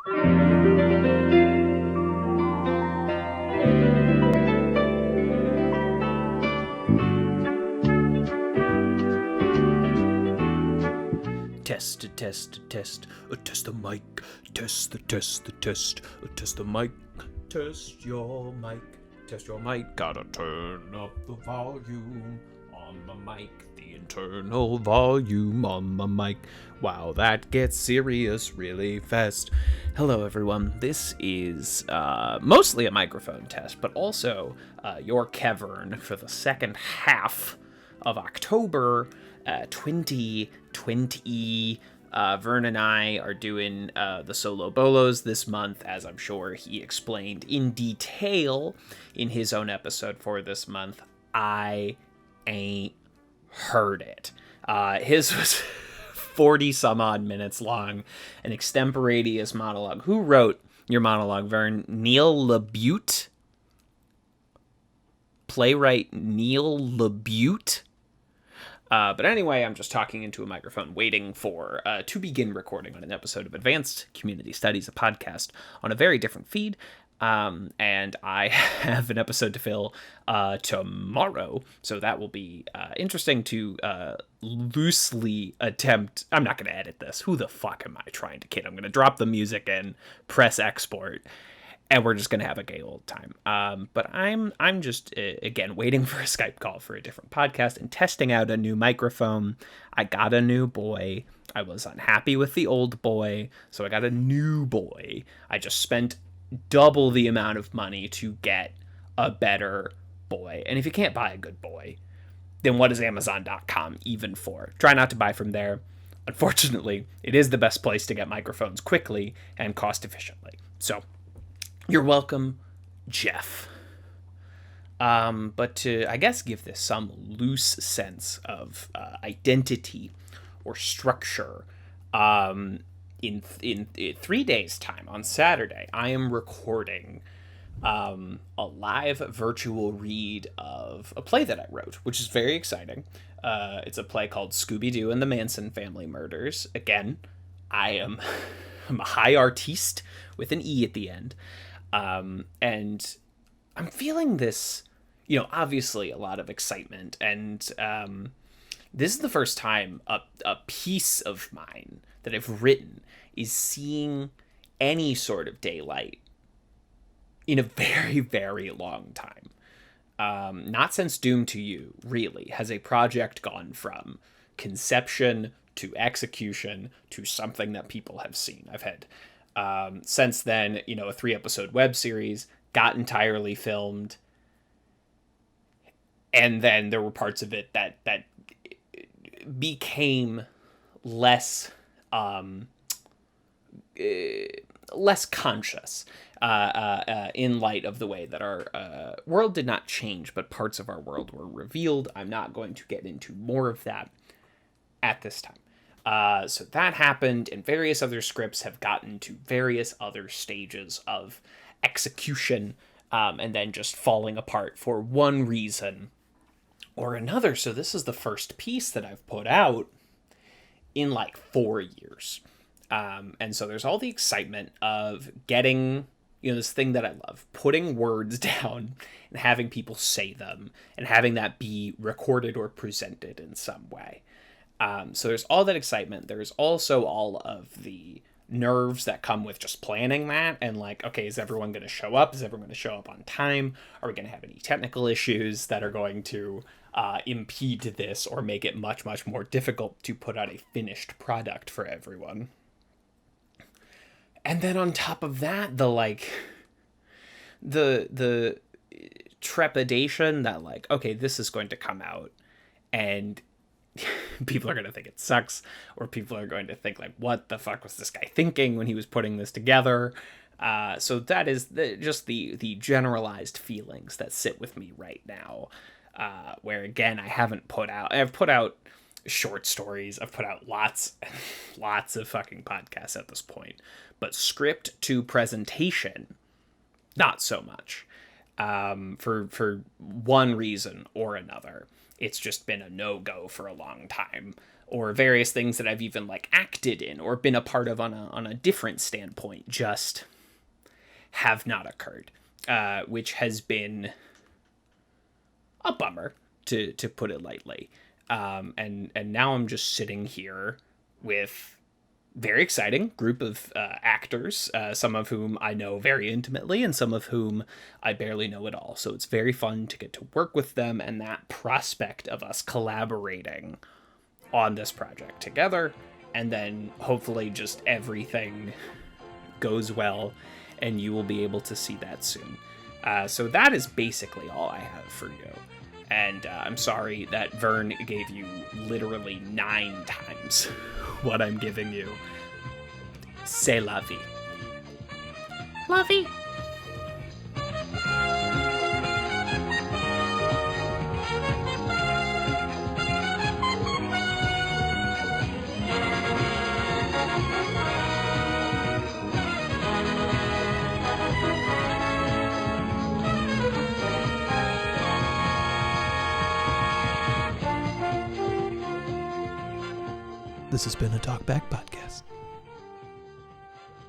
Test, test, test, test the mic, test the test, test the mic, test your mic, gotta turn up the volume on my mic, the internal volume on my mic. Wow, that gets serious really fast. Hello everyone, this is mostly a microphone test, but also your KeVern for the second half of October 2020. Vern and I are doing the solo bolos this month, as I'm sure he explained in detail in his own episode for this month. I ain't heard it. His was 40 some odd minutes long, an extemporaneous monologue. Who wrote your monologue, Vern? Neil LaBute? Playwright Neil LaBute? But anyway, I'm just talking into a microphone, waiting for to begin recording on an episode of Advanced Community Studies, a podcast on a very different feed. And I have an episode to fill tomorrow, so that will be interesting to loosely attempt. I'm not going to edit this. Who the fuck am I trying to kid? I'm going to drop the music in, press export, and we're just going to have a gay old time. But I'm just, again, waiting for a Skype call for a different podcast and testing out a new microphone. I got a new boy. I was unhappy with the old boy, so I got a new boy. I just spent double the amount of money to get a better boy. And if you can't buy a good boy, then what is Amazon.com even for? Try not to buy from there. Unfortunately, it is the best place to get microphones quickly and cost efficiently. So, you're welcome, Jeff. But to, I guess, give this some loose sense of identity or structure, in 3 days' time, on Saturday, I am recording a live virtual read of a play that I wrote, which is very exciting. It's a play called Scooby-Doo and the Manson Family Murders. Again, I'm a high artiste with an E at the end. And I'm feeling this, obviously a lot of excitement. And this is the first time a piece of mine that I've written is seeing any sort of daylight in a very, very long time. Not since Doom to You, really, has a project gone from conception to execution to something that people have seen. I've had since then, a 3-episode web series got entirely filmed, and then there were parts of it that became less conscious in light of the way that our world did not change, but parts of our world were revealed. I'm not going to get into more of that at this time. So that happened, and various other scripts have gotten to various other stages of execution, and then just falling apart for one reason or another. So this is the first piece that I've put out in 4 years. And so there's all the excitement of getting, this thing that I love, putting words down and having people say them and having that be recorded or presented in some way. So there's all that excitement. There's also all of the nerves that come with just planning that. And okay, is everyone going to show up? Is everyone going to show up on time? Are we going to have any technical issues that are going to impede this or make it much, much more difficult to put out a finished product for everyone? And then on top of that, the trepidation that okay, this is going to come out and people are going to think it sucks, or people are going to think what the fuck was this guy thinking when he was putting this together? So that is just the generalized feelings that sit with me right now, where again, I've put out short stories. I've put out lots of fucking podcasts at this point, but script to presentation, not so much, for one reason or another. It's just been a no-go for a long time, or various things that I've even like acted in or been a part of on a different standpoint just have not occurred, which has been a bummer, to put it lightly. And now I'm just sitting here with very exciting group of actors, some of whom I know very intimately and some of whom I barely know at all. So it's very fun to get to work with them, and that prospect of us collaborating on this project together, and then hopefully just everything goes well and you will be able to see that soon. So that is basically all I have for you. And I'm sorry that Vern gave you literally 9 times what I'm giving you. C'est la vie. La vie. This has been a Talkback Podcast.